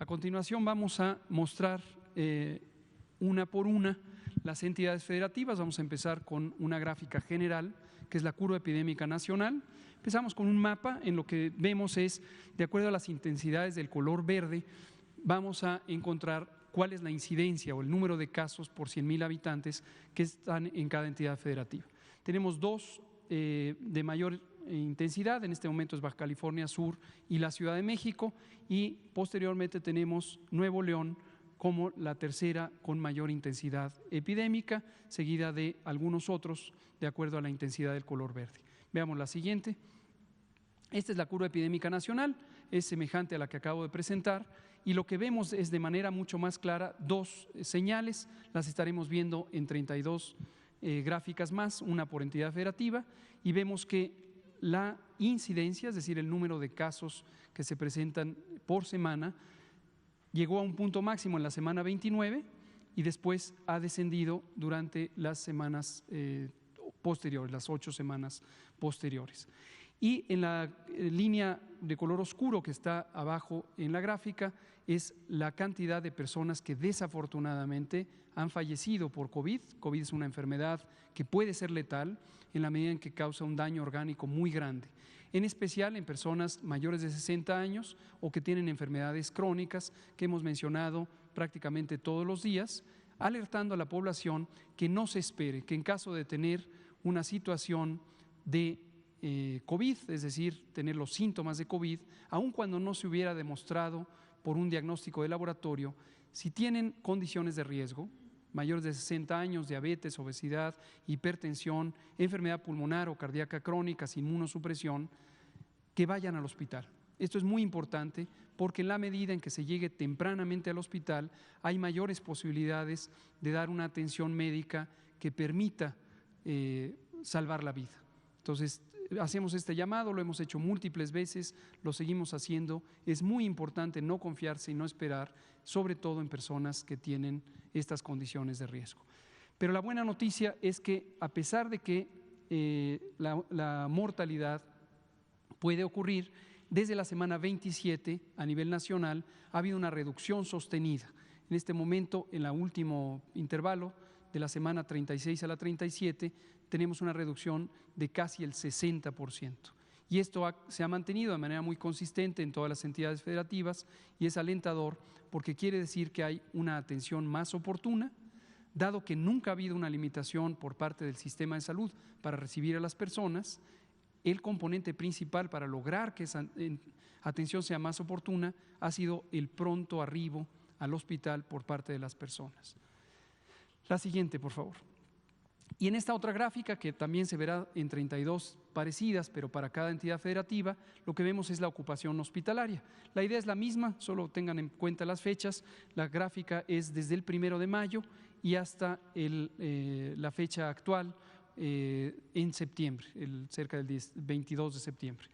A continuación vamos a mostrar una por una las entidades federativas. Vamos a empezar con una gráfica general, que es la curva epidémica nacional. Empezamos con un mapa. En lo que vemos es, de acuerdo a las intensidades del color verde, vamos a encontrar cuál es la incidencia o el número de casos por 100,000 habitantes que están en cada entidad federativa. Tenemos dos de mayor intensidad, en este momento es Baja California Sur y la Ciudad de México, y posteriormente tenemos Nuevo León como la tercera con mayor intensidad epidémica, seguida de algunos otros de acuerdo a la intensidad del color verde. Veamos la siguiente. Esta es la curva epidémica nacional, es semejante a la que acabo de presentar, y lo que vemos es de manera mucho más clara dos señales. Las estaremos viendo en 32 gráficas más, una por entidad federativa, y vemos que la incidencia, es decir, el número de casos que se presentan por semana, llegó a un punto máximo en la semana 29 y después ha descendido durante las semanas posteriores, las 8 semanas posteriores. Y en la línea de color oscuro que está abajo en la gráfica es la cantidad de personas que desafortunadamente han fallecido por COVID. COVID es una enfermedad que puede ser letal en la medida en que causa un daño orgánico muy grande, en especial en personas mayores de 60 años o que tienen enfermedades crónicas que hemos mencionado prácticamente todos los días, alertando a la población que no se espere, que en caso de tener una situación de COVID, es decir, tener los síntomas de COVID, aun cuando no se hubiera demostrado por un diagnóstico de laboratorio, si tienen condiciones de riesgo, mayores de 60 años, diabetes, obesidad, hipertensión, enfermedad pulmonar o cardíaca crónica, sin inmunosupresión, que vayan al hospital. Esto es muy importante porque en la medida en que se llegue tempranamente al hospital hay mayores posibilidades de dar una atención médica que permita salvar la vida. Entonces, hacemos este llamado, lo hemos hecho múltiples veces, lo seguimos haciendo. Es muy importante no confiarse y no esperar, sobre todo en personas que tienen estas condiciones de riesgo. Pero la buena noticia es que a pesar de que la mortalidad puede ocurrir, desde la semana 27 a nivel nacional ha habido una reducción sostenida. En este momento, en el último intervalo de la semana 36 a la 37, tenemos una reducción de casi el 60%. Y esto se ha mantenido de manera muy consistente en todas las entidades federativas y es alentador porque quiere decir que hay una atención más oportuna, dado que nunca ha habido una limitación por parte del sistema de salud para recibir a las personas. El componente principal para lograr que esa atención sea más oportuna ha sido el pronto arribo al hospital por parte de las personas. La siguiente, por favor. Y en esta otra gráfica, que también se verá en 32 parecidas, pero para cada entidad federativa, lo que vemos es la ocupación hospitalaria. La idea es la misma, solo tengan en cuenta las fechas. La gráfica es desde el 1 de mayo y hasta la fecha actual, en septiembre, cerca del 22 de septiembre.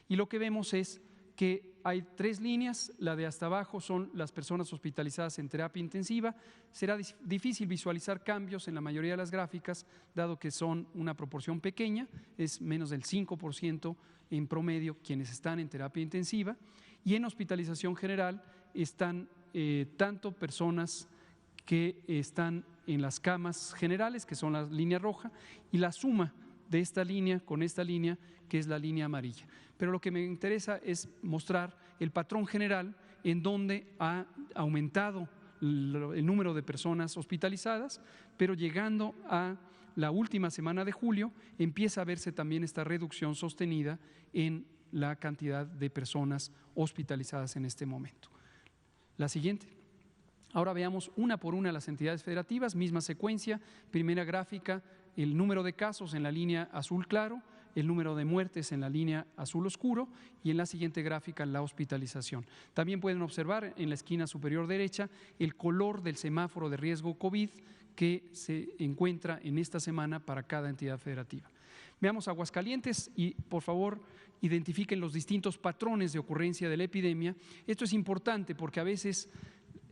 Y lo que vemos es que hay 3 líneas. La de hasta abajo son las personas hospitalizadas en terapia intensiva. Será difícil visualizar cambios en la mayoría de las gráficas, dado que son una proporción pequeña, es menos del 5% en promedio quienes están en terapia intensiva, y en hospitalización general están tanto personas que están en las camas generales, que son la línea roja, y la suma de esta línea con esta línea, que es la línea amarilla. Pero lo que me interesa es mostrar el patrón general en donde ha aumentado el número de personas hospitalizadas, pero llegando a la última semana de julio empieza a verse también esta reducción sostenida en la cantidad de personas hospitalizadas en este momento. La siguiente. Ahora veamos una por una las entidades federativas, misma secuencia. Primera gráfica, el número de casos en la línea azul claro, el número de muertes en la línea azul oscuro y en la siguiente gráfica la hospitalización. También pueden observar en la esquina superior derecha el color del semáforo de riesgo COVID que se encuentra en esta semana para cada entidad federativa. Veamos Aguascalientes y por favor identifiquen los distintos patrones de ocurrencia de la epidemia. Esto es importante porque a veces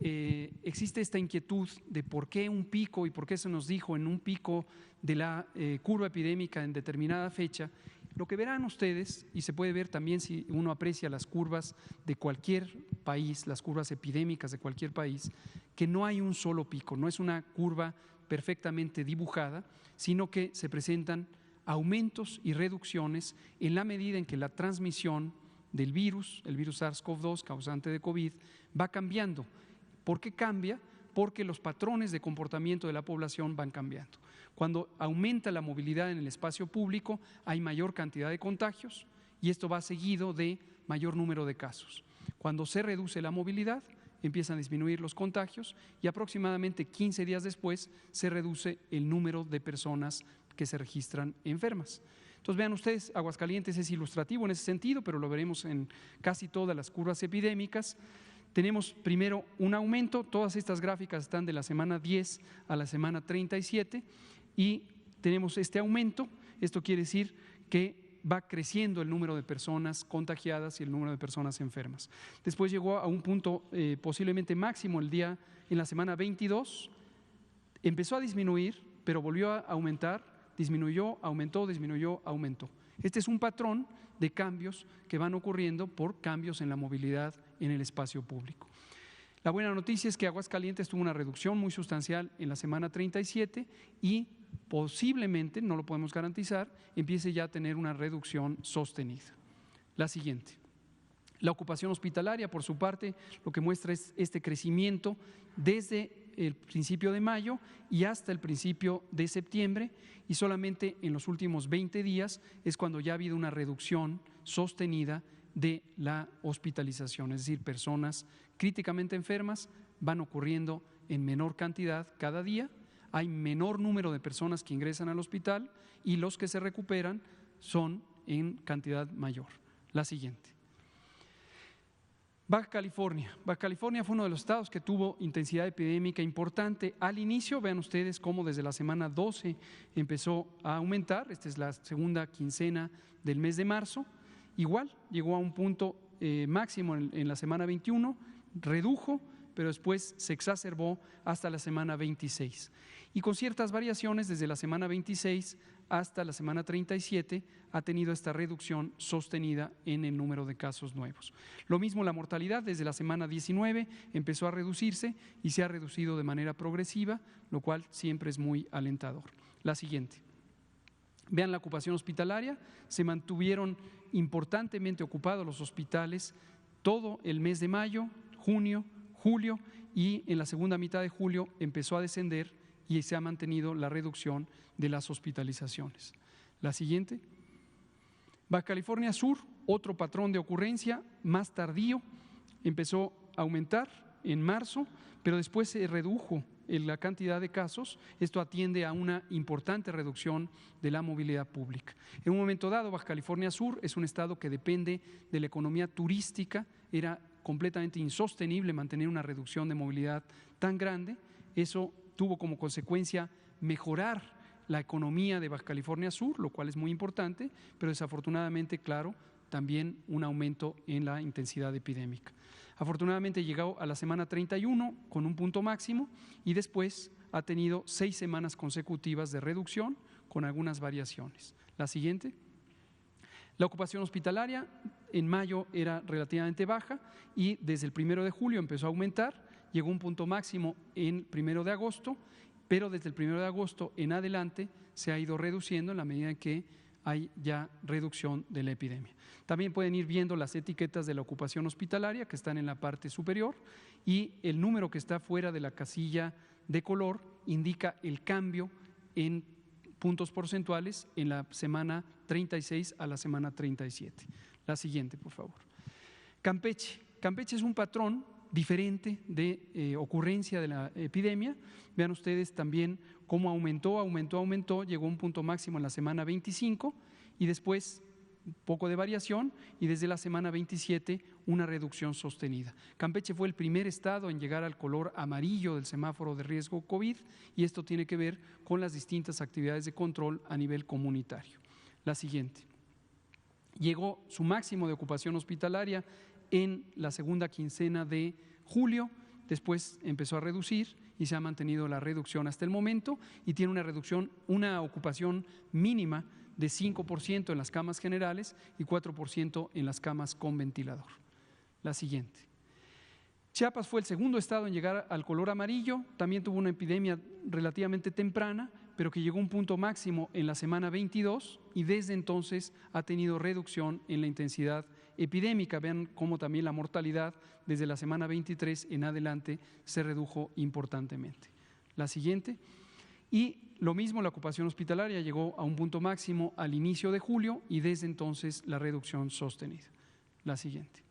existe esta inquietud de por qué un pico y por qué se nos dijo en un pico de la curva epidémica en determinada fecha. Lo que verán ustedes, y se puede ver también si uno aprecia las curvas de cualquier país, las curvas epidémicas de cualquier país, que no hay un solo pico, no es una curva perfectamente dibujada, sino que se presentan aumentos y reducciones en la medida en que la transmisión del virus, el virus SARS-CoV-2 causante de COVID, va cambiando. ¿Por qué cambia? Porque los patrones de comportamiento de la población van cambiando. Cuando aumenta la movilidad en el espacio público, hay mayor cantidad de contagios y esto va seguido de mayor número de casos. Cuando se reduce la movilidad, empiezan a disminuir los contagios y aproximadamente 15 días después se reduce el número de personas que se registran enfermas. Entonces vean ustedes, Aguascalientes es ilustrativo en ese sentido, pero lo veremos en casi todas las curvas epidémicas. Tenemos primero un aumento, todas estas gráficas están de la semana 10 a la semana 37 y tenemos este aumento. Esto quiere decir que va creciendo el número de personas contagiadas y el número de personas enfermas. Después llegó a un punto posiblemente máximo en la semana 22, empezó a disminuir, pero volvió a aumentar, disminuyó, aumentó, disminuyó, aumentó. Este es un patrón de cambios que van ocurriendo por cambios en la movilidad en el espacio público. La buena noticia es que Aguascalientes tuvo una reducción muy sustancial en la semana 37 y posiblemente, no lo podemos garantizar, empiece ya a tener una reducción sostenida. La siguiente. La ocupación hospitalaria, por su parte, lo que muestra es este crecimiento desde el principio de mayo y hasta el principio de septiembre, y solamente en los últimos 20 días es cuando ya ha habido una reducción sostenida de la hospitalización, es decir, personas críticamente enfermas van ocurriendo en menor cantidad cada día, hay menor número de personas que ingresan al hospital y los que se recuperan son en cantidad mayor. La siguiente. Baja California fue uno de los estados que tuvo intensidad epidémica importante al inicio. Vean ustedes cómo desde la semana 12 empezó a aumentar, esta es la segunda quincena del mes de marzo, igual llegó a un punto máximo en la semana 21, redujo, pero después se exacerbó hasta la semana 26. Y con ciertas variaciones desde la semana 26 hasta la semana 37 ha tenido esta reducción sostenida en el número de casos nuevos. Lo mismo la mortalidad, desde la semana 19 empezó a reducirse y se ha reducido de manera progresiva, lo cual siempre es muy alentador. La siguiente. Vean la ocupación hospitalaria, se mantuvieron importantemente ocupados los hospitales todo el mes de mayo, junio, julio, y en la segunda mitad de julio empezó a descender y se ha mantenido la reducción de las hospitalizaciones. La siguiente. Baja California Sur, otro patrón de ocurrencia más tardío, empezó a aumentar en marzo, pero después se redujo en la cantidad de casos. Esto atiende a una importante reducción de la movilidad pública. En un momento dado, Baja California Sur es un estado que depende de la economía turística, era completamente insostenible mantener una reducción de movilidad tan grande. Eso tuvo como consecuencia mejorar la economía de Baja California Sur, lo cual es muy importante, pero desafortunadamente, claro, también un aumento en la intensidad epidémica. Afortunadamente llegó a la semana 31 con un punto máximo y después ha tenido 6 semanas consecutivas de reducción con algunas variaciones. La siguiente. La ocupación hospitalaria en mayo era relativamente baja y desde el 1 de julio empezó a aumentar, llegó a un punto máximo en 1 de agosto, pero desde el 1 de agosto en adelante se ha ido reduciendo en la medida en que hay ya reducción de la epidemia. También pueden ir viendo las etiquetas de la ocupación hospitalaria que están en la parte superior y el número que está fuera de la casilla de color indica el cambio en puntos porcentuales en la semana 36 a la semana 37. La siguiente, por favor. Campeche. Campeche es un patrón diferente de ocurrencia de la epidemia. Vean ustedes también cómo aumentó, llegó a un punto máximo en la semana 25 y después un poco de variación y desde la semana 27 una reducción sostenida. Campeche fue el primer estado en llegar al color amarillo del semáforo de riesgo COVID y esto tiene que ver con las distintas actividades de control a nivel comunitario. La siguiente. Llegó su máximo de ocupación hospitalaria en la segunda quincena de julio, después empezó a reducir y se ha mantenido la reducción hasta el momento y tiene una reducción, una ocupación mínima de 5% en las camas generales y 4% en las camas con ventilador. La siguiente. Chiapas fue el segundo estado en llegar al color amarillo, también tuvo una epidemia relativamente temprana, pero que llegó a un punto máximo en la semana 22 y desde entonces ha tenido reducción en la intensidad epidémica. Vean cómo también la mortalidad desde la semana 23 en adelante se redujo importantemente. La siguiente. Y lo mismo, la ocupación hospitalaria llegó a un punto máximo al inicio de julio y desde entonces la reducción sostenida. La siguiente.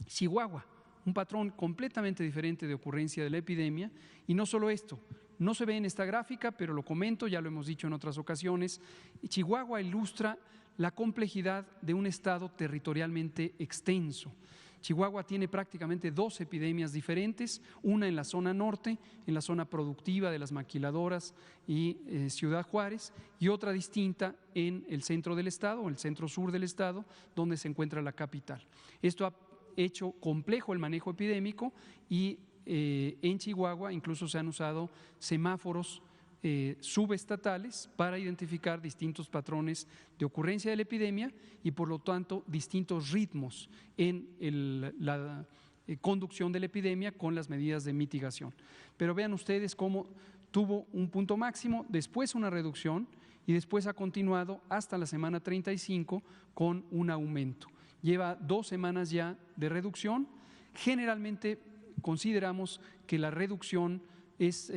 Chihuahua, un patrón completamente diferente de ocurrencia de la epidemia y no solo esto, no se ve en esta gráfica, pero lo comento, ya lo hemos dicho en otras ocasiones, Chihuahua ilustra la complejidad de un estado territorialmente extenso. Chihuahua tiene prácticamente 2 epidemias diferentes, una en la zona norte, en la zona productiva de las maquiladoras y Ciudad Juárez, y otra distinta en el centro del estado, o el centro sur del estado, donde se encuentra la capital. Esto ha hecho complejo el manejo epidémico y en Chihuahua incluso se han usado semáforos subestatales para identificar distintos patrones de ocurrencia de la epidemia y por lo tanto distintos ritmos en la conducción de la epidemia con las medidas de mitigación. Pero vean ustedes cómo tuvo un punto máximo, después una reducción y después ha continuado hasta la semana 35 con un aumento. Lleva 2 semanas ya de reducción. Generalmente consideramos que la reducción es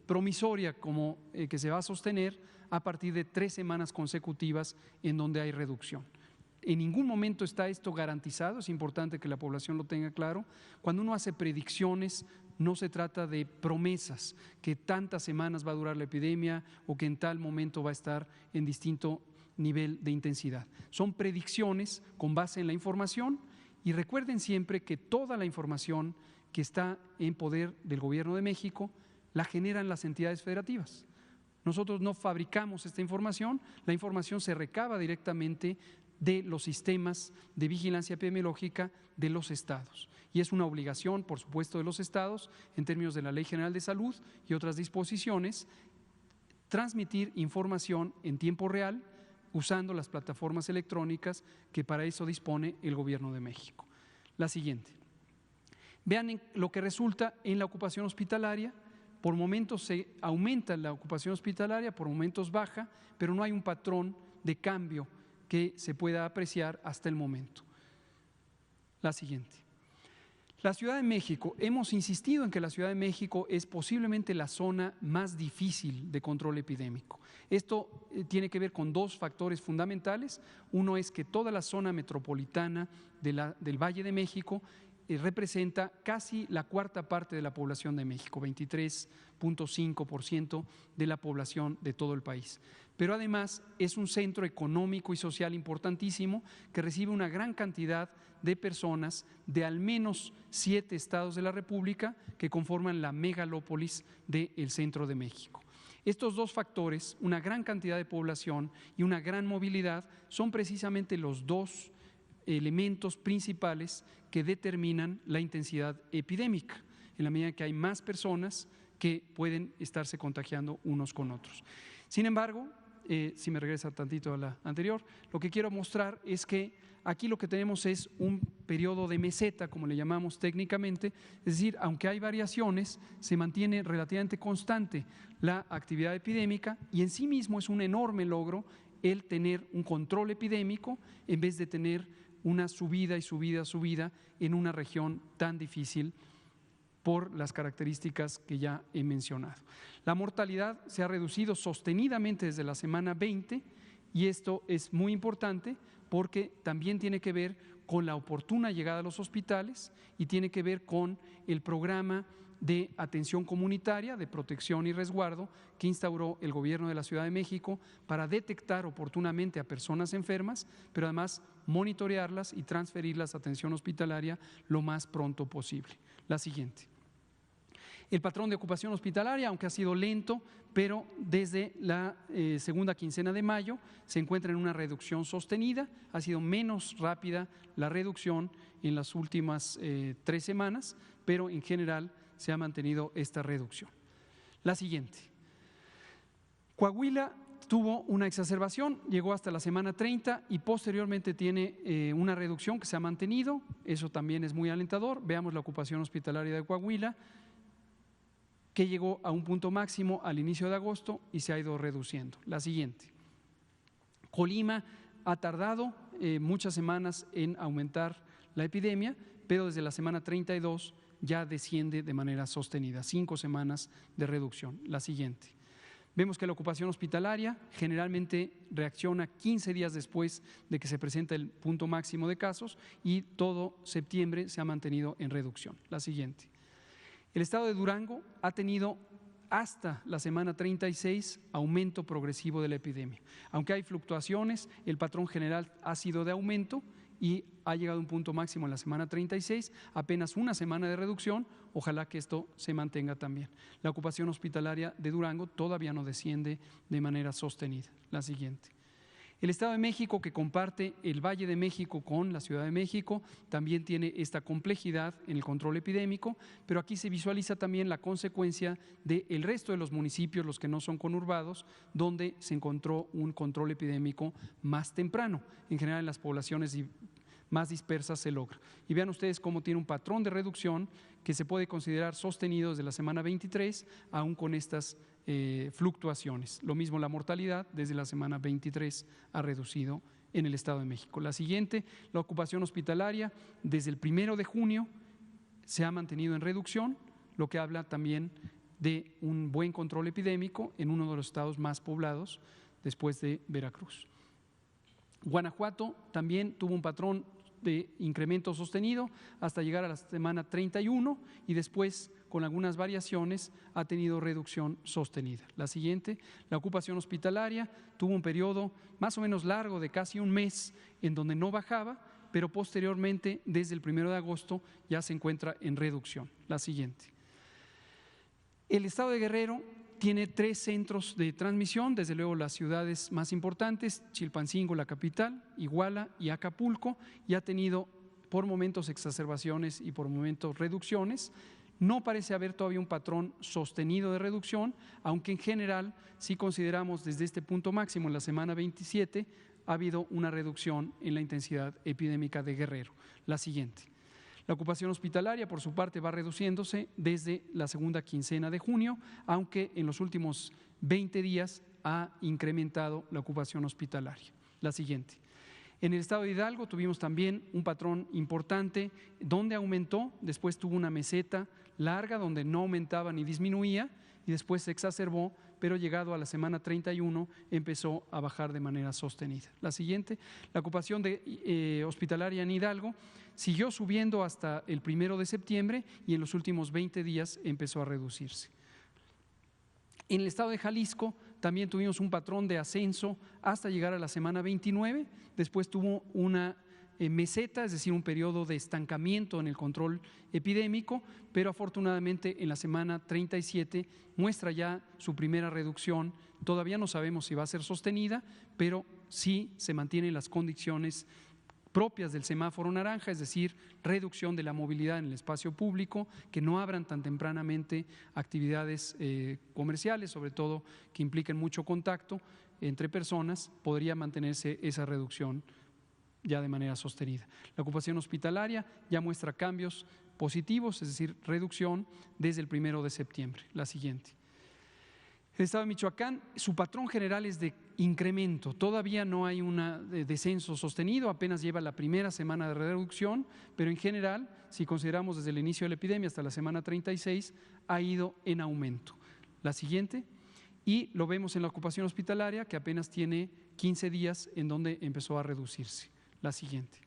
promisoria, como que se va a sostener a partir de 3 semanas consecutivas en donde hay reducción. En ningún momento está esto garantizado, es importante que la población lo tenga claro. Cuando uno hace predicciones, no se trata de promesas, que tantas semanas va a durar la epidemia o que en tal momento va a estar en distinto nivel de intensidad. Son predicciones con base en la información y recuerden siempre que toda la información que está en poder del Gobierno de México la generan las entidades federativas. Nosotros no fabricamos esta información, la información se recaba directamente de los sistemas de vigilancia epidemiológica de los estados. Y es una obligación, por supuesto, de los estados, en términos de la Ley General de Salud y otras disposiciones, transmitir información en tiempo real usando las plataformas electrónicas que para eso dispone el Gobierno de México. La siguiente. Vean lo que resulta en la ocupación hospitalaria. Por momentos se aumenta la ocupación hospitalaria, por momentos baja, pero no hay un patrón de cambio que se pueda apreciar hasta el momento. La siguiente. La Ciudad de México, hemos insistido en que la Ciudad de México es posiblemente la zona más difícil de control epidémico. Esto tiene que ver con 2 factores fundamentales. Uno es que toda la zona metropolitana del Valle de México representa casi la 1/4 parte de la población de México, 23.5% de la población de todo el país. Pero además es un centro económico y social importantísimo que recibe una gran cantidad de personas de al menos 7 estados de la República que conforman la megalópolis del centro de México. Estos 2 factores, una gran cantidad de población y una gran movilidad, son precisamente los 2 elementos principales que determinan la intensidad epidémica, en la medida que hay más personas que pueden estarse contagiando unos con otros. Sin embargo, si me regresa tantito a la anterior, lo que quiero mostrar es que aquí lo que tenemos es un periodo de meseta, como le llamamos técnicamente, es decir, aunque hay variaciones, se mantiene relativamente constante la actividad epidémica y en sí mismo es un enorme logro el tener un control epidémico en vez de tener una subida y subida en una región tan difícil por las características que ya he mencionado. La mortalidad se ha reducido sostenidamente desde la semana 20 y esto es muy importante porque también tiene que ver con la oportuna llegada a los hospitales y tiene que ver con el programa de atención comunitaria, de protección y resguardo que instauró el Gobierno de la Ciudad de México para detectar oportunamente a personas enfermas, pero además monitorearlas y transferirlas a atención hospitalaria lo más pronto posible. La siguiente. El patrón de ocupación hospitalaria, aunque ha sido lento, pero desde la segunda quincena de mayo se encuentra en una reducción sostenida, ha sido menos rápida la reducción en las últimas 3 semanas, pero en general se ha mantenido esta reducción. La siguiente. Coahuila tuvo una exacerbación, llegó hasta la semana 30 y posteriormente tiene una reducción que se ha mantenido, eso también es muy alentador. Veamos la ocupación hospitalaria de Coahuila, que llegó a un punto máximo al inicio de agosto y se ha ido reduciendo. La siguiente. Colima ha tardado muchas semanas en aumentar la epidemia, pero desde la semana 32 ya desciende de manera sostenida, 5 semanas de reducción. La siguiente. Vemos que la ocupación hospitalaria generalmente reacciona 15 días después de que se presenta el punto máximo de casos y todo septiembre se ha mantenido en reducción. La siguiente. El estado de Durango ha tenido hasta la semana 36 aumento progresivo de la epidemia. Aunque hay fluctuaciones, el patrón general ha sido de aumento y ha llegado a un punto máximo en la semana 36, apenas una semana de reducción, ojalá que esto se mantenga también. La ocupación hospitalaria de Durango todavía no desciende de manera sostenida. La siguiente. El Estado de México, que comparte el Valle de México con la Ciudad de México, también tiene esta complejidad en el control epidémico, pero aquí se visualiza también la consecuencia del resto de los municipios, los que no son conurbados, donde se encontró un control epidémico más temprano. En general, en las poblaciones más dispersas se logra. Y vean ustedes cómo tiene un patrón de reducción que se puede considerar sostenido desde la semana 23, aún con estas fluctuaciones. Lo mismo la mortalidad, desde la semana 23 ha reducido en el Estado de México. La siguiente, la ocupación hospitalaria, desde el 1 de junio se ha mantenido en reducción, lo que habla también de un buen control epidémico en uno de los estados más poblados después de Veracruz. Guanajuato también tuvo un patrón de incremento sostenido hasta llegar a la semana 31 y después, con algunas variaciones, ha tenido reducción sostenida. La siguiente, la ocupación hospitalaria, tuvo un periodo más o menos largo de casi un mes en donde no bajaba, pero posteriormente, desde el 1 de agosto, ya se encuentra en reducción. La siguiente. El estado de Guerrero tiene 3 centros de transmisión, desde luego las ciudades más importantes, Chilpancingo, la capital, Iguala y Acapulco, y ha tenido por momentos exacerbaciones y por momentos reducciones. No parece haber todavía un patrón sostenido de reducción, aunque en general, si consideramos desde este punto máximo en la semana 27, ha habido una reducción en la intensidad epidémica de Guerrero. La siguiente. La ocupación hospitalaria, por su parte, va reduciéndose desde la segunda quincena de junio, aunque en los últimos 20 días ha incrementado la ocupación hospitalaria. La siguiente. En el estado de Hidalgo tuvimos también un patrón importante donde aumentó, después tuvo una meseta larga donde no aumentaba ni disminuía y después se exacerbó, pero llegado a la semana 31 empezó a bajar de manera sostenida. La siguiente, la ocupación hospitalaria en Hidalgo siguió subiendo hasta el 1 de septiembre y en los últimos 20 días empezó a reducirse. En el estado de Jalisco también tuvimos un patrón de ascenso hasta llegar a la semana 29, después tuvo una meseta, es decir, un periodo de estancamiento en el control epidémico, pero afortunadamente en la semana 37 muestra ya su primera reducción. Todavía no sabemos si va a ser sostenida, pero sí se mantienen las condiciones propias del semáforo naranja, es decir, reducción de la movilidad en el espacio público, que no abran tan tempranamente actividades comerciales, sobre todo que impliquen mucho contacto entre personas, podría mantenerse esa reducción ya de manera sostenida. La ocupación hospitalaria ya muestra cambios positivos, es decir, reducción desde el 1 de septiembre. La siguiente. El estado de Michoacán, su patrón general es de incremento, todavía no hay un descenso sostenido, apenas lleva la primera semana de reducción, pero en general, si consideramos desde el inicio de la epidemia hasta la semana 36, ha ido en aumento. La siguiente, y lo vemos en la ocupación hospitalaria, que apenas tiene 15 días en donde empezó a reducirse. La siguiente.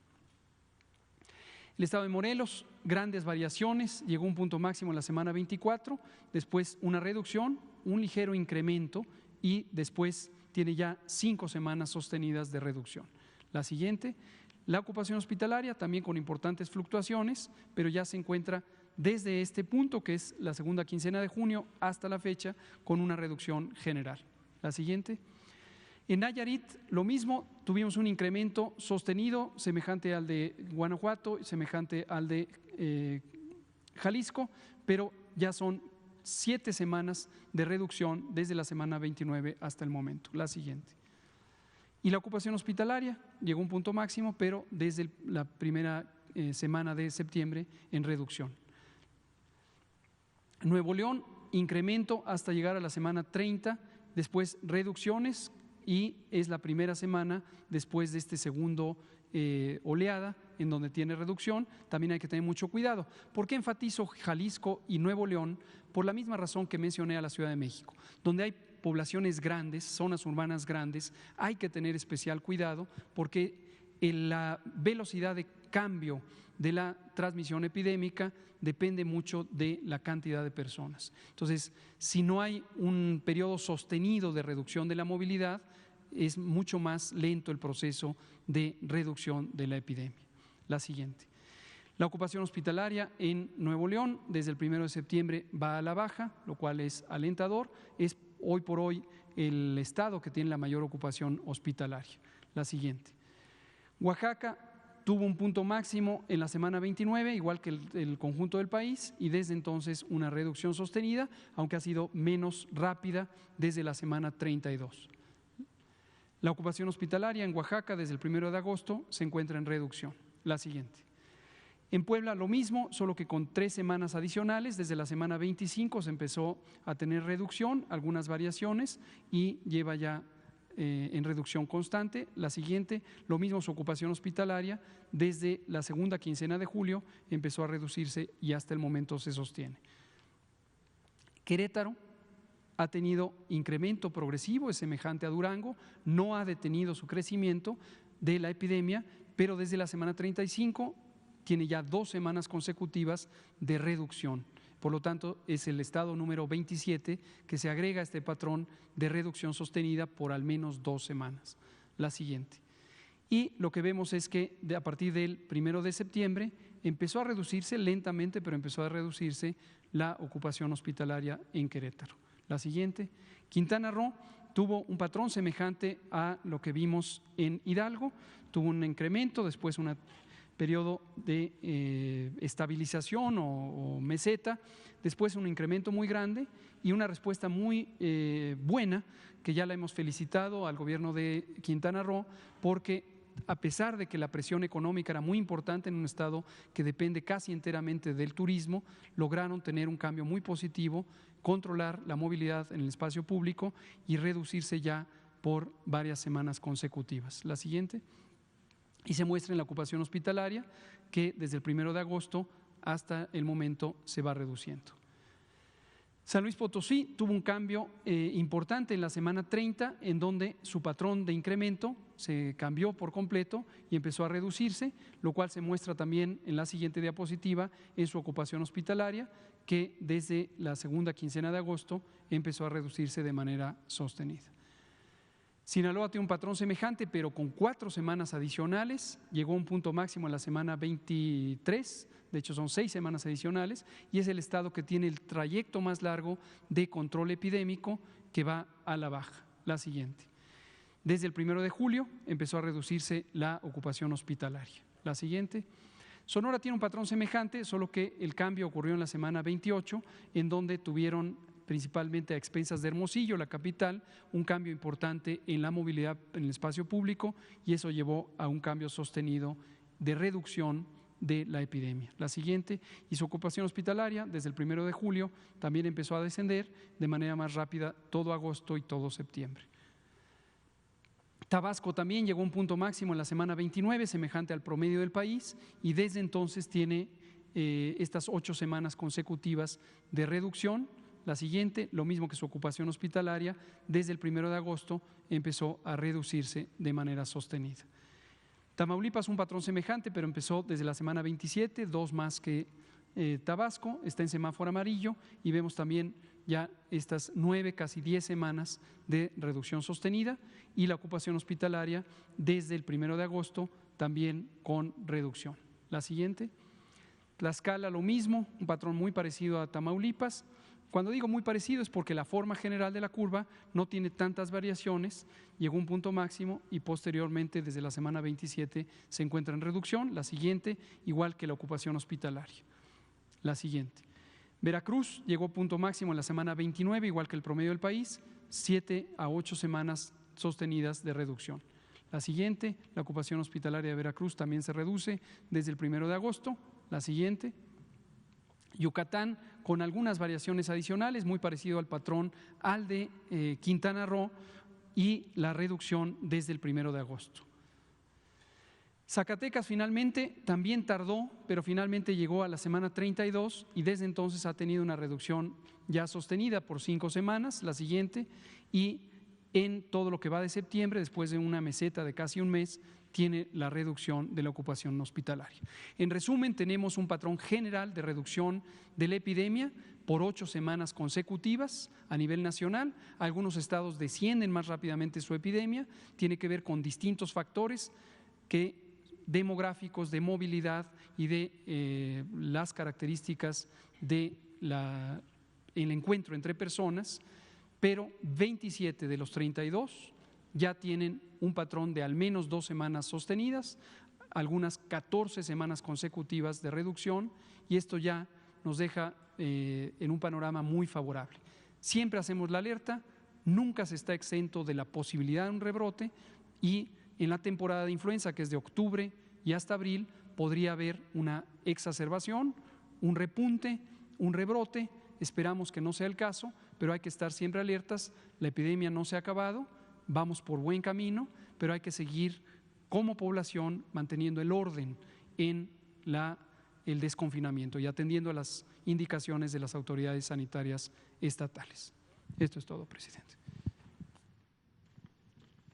El estado de Morelos, grandes variaciones, llegó a un punto máximo en la semana 24, después una reducción, un ligero incremento y después tiene ya 5 semanas sostenidas de reducción. La siguiente, la ocupación hospitalaria también con importantes fluctuaciones, pero ya se encuentra desde este punto, que es la segunda quincena de junio, hasta la fecha, con una reducción general. La siguiente. En Nayarit, lo mismo, tuvimos un incremento sostenido, semejante al de Guanajuato, semejante al de Jalisco, pero ya son 7 semanas de reducción desde la semana 29 hasta el momento. La siguiente. Y la ocupación hospitalaria llegó a un punto máximo, pero desde la primera semana de septiembre en reducción. Nuevo León, incremento hasta llegar a la semana 30, después reducciones y es la primera semana después de este segundo oleada en donde tiene reducción. También hay que tener mucho cuidado. ¿Por qué enfatizo Jalisco y Nuevo León? Por la misma razón que mencioné a la Ciudad de México, donde hay poblaciones grandes, zonas urbanas grandes, hay que tener especial cuidado porque la velocidad de cambio de la transmisión epidémica depende mucho de la cantidad de personas. Entonces, si no hay un periodo sostenido de reducción de la movilidad, es mucho más lento el proceso de reducción de la epidemia. La siguiente. La ocupación hospitalaria en Nuevo León desde el 1 de septiembre va a la baja, lo cual es alentador. Es hoy por hoy el estado que tiene la mayor ocupación hospitalaria. La siguiente. Oaxaca tuvo un punto máximo en la semana 29, igual que el conjunto del país, y desde entonces una reducción sostenida, aunque ha sido menos rápida desde la semana 32. La ocupación hospitalaria en Oaxaca desde el 1 de agosto se encuentra en reducción. La siguiente. En Puebla lo mismo, solo que con 3 semanas adicionales. Desde la semana 25 se empezó a tener reducción, algunas variaciones, y lleva ya en reducción constante. La siguiente, lo mismo su ocupación hospitalaria, desde la segunda quincena de julio empezó a reducirse y hasta el momento se sostiene. Querétaro ha tenido incremento progresivo, es semejante a Durango, no ha detenido su crecimiento de la epidemia, pero desde la semana 35 tiene ya 2 semanas consecutivas de reducción. Por lo tanto, es el estado número 27 que se agrega a este patrón de reducción sostenida por al menos 2 semanas. La siguiente. Y lo que vemos es que a partir del 1 de septiembre empezó a reducirse lentamente, pero empezó a reducirse la ocupación hospitalaria en Querétaro. La siguiente. Quintana Roo tuvo un patrón semejante a lo que vimos en Hidalgo, tuvo un incremento, después un periodo de estabilización o meseta, después un incremento muy grande y una respuesta muy buena, que ya la hemos felicitado al gobierno de Quintana Roo, porque a pesar de que la presión económica era muy importante en un estado que depende casi enteramente del turismo, lograron tener un cambio muy positivo, controlar la movilidad en el espacio público y reducirse ya por varias semanas consecutivas. La siguiente. Y se muestra en la ocupación hospitalaria que desde el 1 de agosto hasta el momento se va reduciendo. San Luis Potosí tuvo un cambio importante en la semana 30, en donde su patrón de incremento se cambió por completo y empezó a reducirse, lo cual se muestra también en la siguiente diapositiva en su ocupación hospitalaria, que desde la segunda quincena de agosto empezó a reducirse de manera sostenida. Sinaloa tiene un patrón semejante, pero con 4 semanas adicionales, llegó a un punto máximo en la semana 23, de hecho son 6 semanas adicionales, y es el estado que tiene el trayecto más largo de control epidémico que va a la baja. La siguiente. Desde el 1 de julio empezó a reducirse la ocupación hospitalaria. La siguiente. Sonora tiene un patrón semejante, solo que el cambio ocurrió en la semana 28, en donde tuvieron principalmente a expensas de Hermosillo, la capital, un cambio importante en la movilidad en el espacio público y eso llevó a un cambio sostenido de reducción de la epidemia. La siguiente, y su ocupación hospitalaria desde el 1 de julio también empezó a descender de manera más rápida todo agosto y todo septiembre. Tabasco también llegó a un punto máximo en la semana 29, semejante al promedio del país, y desde entonces tiene estas 8 semanas consecutivas de reducción. La siguiente, lo mismo que su ocupación hospitalaria, desde el 1 de agosto empezó a reducirse de manera sostenida. Tamaulipas un patrón semejante, pero empezó desde la semana 27, 2 más que Tabasco, está en semáforo amarillo y vemos también ya estas 9, casi 10 semanas de reducción sostenida y la ocupación hospitalaria desde el 1 de agosto también con reducción. La siguiente, Tlaxcala lo mismo, un patrón muy parecido a Tamaulipas. Cuando digo muy parecido es porque la forma general de la curva no tiene tantas variaciones, llegó a un punto máximo y posteriormente desde la semana 27 se encuentra en reducción. La siguiente, igual que la ocupación hospitalaria. La siguiente. Veracruz llegó a punto máximo en la semana 29, igual que el promedio del país, 7 a 8 semanas sostenidas de reducción. La siguiente, la ocupación hospitalaria de Veracruz también se reduce desde el 1 de agosto. La siguiente, Yucatán con algunas variaciones adicionales, muy parecido al patrón al de Quintana Roo, y la reducción desde el 1 de agosto. Zacatecas finalmente también tardó, pero finalmente llegó a la semana 32 y desde entonces ha tenido una reducción ya sostenida por 5 semanas, la siguiente, y en todo lo que va de septiembre, después de una meseta de casi un mes, tiene la reducción de la ocupación hospitalaria. En resumen, tenemos un patrón general de reducción de la epidemia por 8 semanas consecutivas a nivel nacional. Algunos estados descienden más rápidamente su epidemia, tiene que ver con distintos factores demográficos, de movilidad y de las características del encuentro entre personas, pero 27 de los 32 ya tienen un patrón de al menos 2 semanas sostenidas, algunas 14 semanas consecutivas de reducción, y esto ya nos deja en un panorama muy favorable. Siempre hacemos la alerta, nunca se está exento de la posibilidad de un rebrote, y en la temporada de influenza, que es de octubre y hasta abril, podría haber una exacerbación, un repunte, un rebrote. Esperamos que no sea el caso, pero hay que estar siempre alertas. La epidemia no se ha acabado, vamos por buen camino, pero hay que seguir como población manteniendo el orden en el desconfinamiento y atendiendo a las indicaciones de las autoridades sanitarias estatales. Esto es todo, presidente.